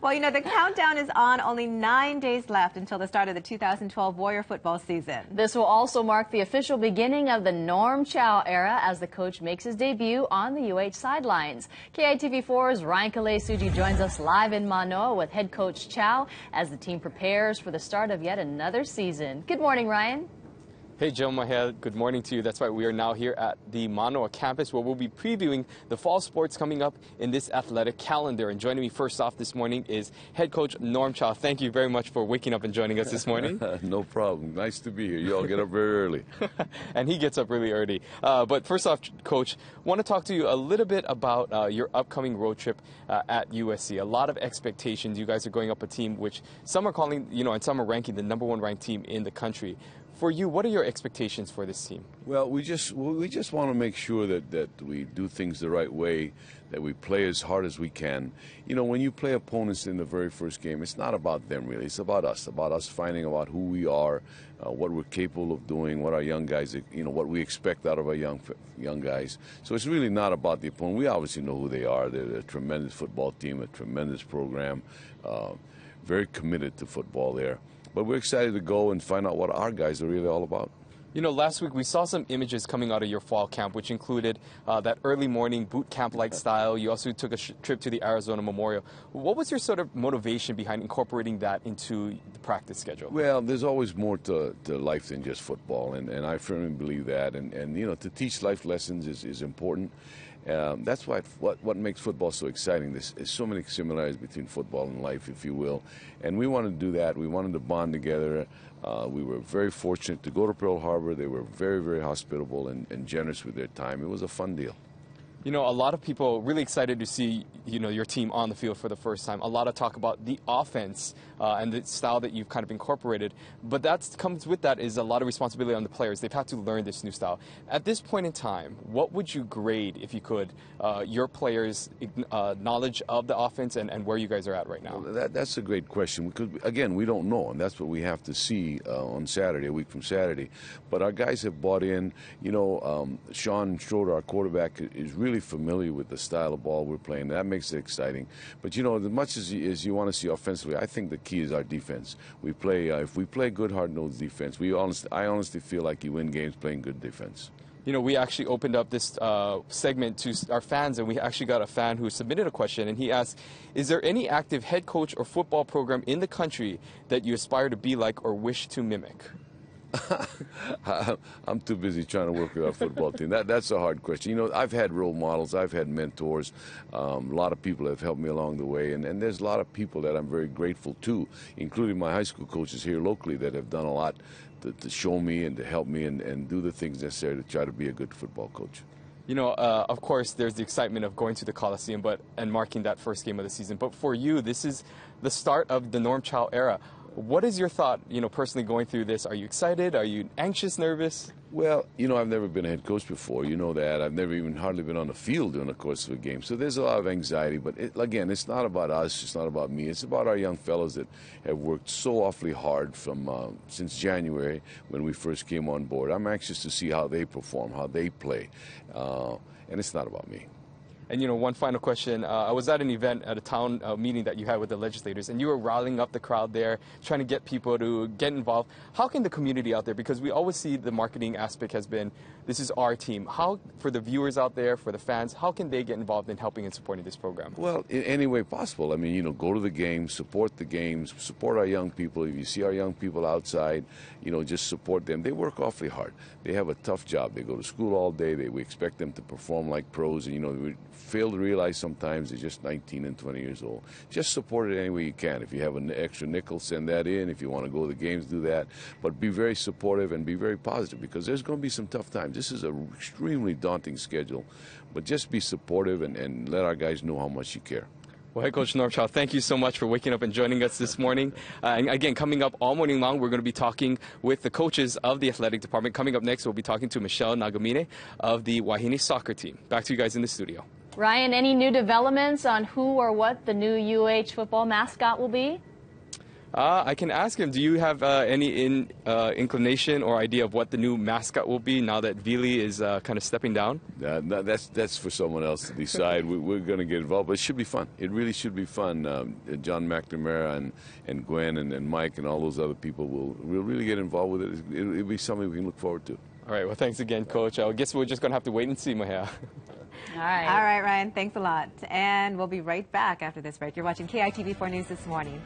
Well, you know, the countdown is on. Only 9 days left until the start of the 2012 Warrior football season. This will also mark the official beginning of the Norm Chow era as the coach makes his debut on the UH sidelines. KITV4's Ryan Kalei-Suji joins us live in Manoa with head coach Chow as the team prepares for the start of yet another season. Good morning, Ryan. Hey, Joe Mahel, good morning to you. That's right, we are now here at the Manoa campus where we'll be previewing the fall sports coming up in this athletic calendar. And joining me first off this morning is head coach Norm Chow. Thank you very much for waking up and joining us this morning. No problem. Nice to be here. You all get up very early. And he gets up really early. But first off, Coach, want to talk to you a little bit about your upcoming road trip at USC. A lot of expectations. You guys are going up a team which some are calling, and some are ranking the #1 ranked team in the country. For you, what are your expectations for this team? Well, we just want to make sure that we do things the right way, that we play as hard as we can. When you play opponents in the very first game, it's not about them really. It's about us finding out who we are, what we're capable of doing, what our young guys, what we expect out of our young guys. So it's really not about the opponent. We obviously know who they are. They're a tremendous football team, a tremendous program, very committed to football there. But we're excited to go and find out what our guys are really all about. Last week we saw some images coming out of your fall camp, which included that early morning boot camp-like style. You also took a trip to the Arizona Memorial. What was your sort of motivation behind incorporating that into the practice schedule? Well, there's always more to life than just football, and I firmly believe that. And to teach life lessons is important. That's what makes football so exciting. There's so many similarities between football and life, if you will. And we wanted to do that. We wanted to bond together. We were very fortunate to go to Pearl Harbor. They were very, very hospitable and generous with their time. It was a fun deal. A lot of people really excited to see, your team on the field for the first time. A lot of talk about the offense and the style that you've kind of incorporated. But that comes with that is a lot of responsibility on the players. They've had to learn this new style. At this point in time, what would you grade, if you could, your players' knowledge of the offense and where you guys are at right now? Well, that's a great question because, again, we don't know, and that's what we have to see on Saturday, a week from Saturday. But our guys have bought in. Sean Schroeder, our quarterback, is really familiar with the style of ball we're playing. That makes it exciting. But as much as you want to see offensively, I think the key is our defense. We play if we play good, hard-nosed defense. I honestly feel like you win games playing good defense. We actually opened up this segment to our fans, and we actually got a fan who submitted a question, and he asked, is there any active head coach or football program in the country that you aspire to be like or wish to mimic? I'm too busy trying to work with our football team. That's a hard question. I've had role models. I've had mentors. A lot of people have helped me along the way. And there's a lot of people that I'm very grateful to, including my high school coaches here locally that have done a lot to show me and to help me and do the things necessary to try to be a good football coach. Of course, there's the excitement of going to the Coliseum and marking that first game of the season. But for you, this is the start of the Norm Chow era. What is your thought, personally going through this? Are you excited? Are you anxious, nervous? Well, I've never been a head coach before. You know that. I've never even hardly been on the field during the course of a game. So there's a lot of anxiety. But, again, it's not about us. It's not about me. It's about our young fellows that have worked so awfully hard since January when we first came on board. I'm anxious to see how they perform, how they play. And it's not about me. And, one final question. I was at an event at a town meeting that you had with the legislators, and you were rallying up the crowd there, trying to get people to get involved. How can the community out there, because we always see the marketing aspect has been, this is our team. How, for the viewers out there, for the fans, how can they get involved in helping and supporting this program? Well, in any way possible. I mean, go to the games, support the games, support our young people. If you see our young people outside, just support them. They work awfully hard. They have a tough job. They go to school all day. We expect them to perform like pros, and, we fail to realize sometimes they're just 19 and 20 years old. Just support it any way you can. If you have an extra nickel, send that in. If you want to go to the games, do that. But be very supportive and be very positive because there's going to be some tough times. This is an extremely daunting schedule. But just be supportive and let our guys know how much you care. Well, Head Coach Norm Chow, thank you so much for waking up and joining us this morning. And again, coming up all morning long, we're going to be talking with the coaches of the athletic department. Coming up next, we'll be talking to Michelle Nagamine of the Wahine soccer team. Back to you guys in the studio. Ryan, any new developments on who or what the new UH football mascot will be? I can ask him. Do you have any inclination or idea of what the new mascot will be now that Vili is kind of stepping down? No, that's for someone else to decide. We're going to get involved, but it should be fun. It really should be fun. John McNamara and Gwen and Mike and all those other people will really get involved with it. It'll be something we can look forward to. All right. Well, thanks again, Coach. I guess we're just going to have to wait and see, Mahia. All right. All right, Ryan. Thanks a lot. And we'll be right back after this break. You're watching KITV4 News this morning.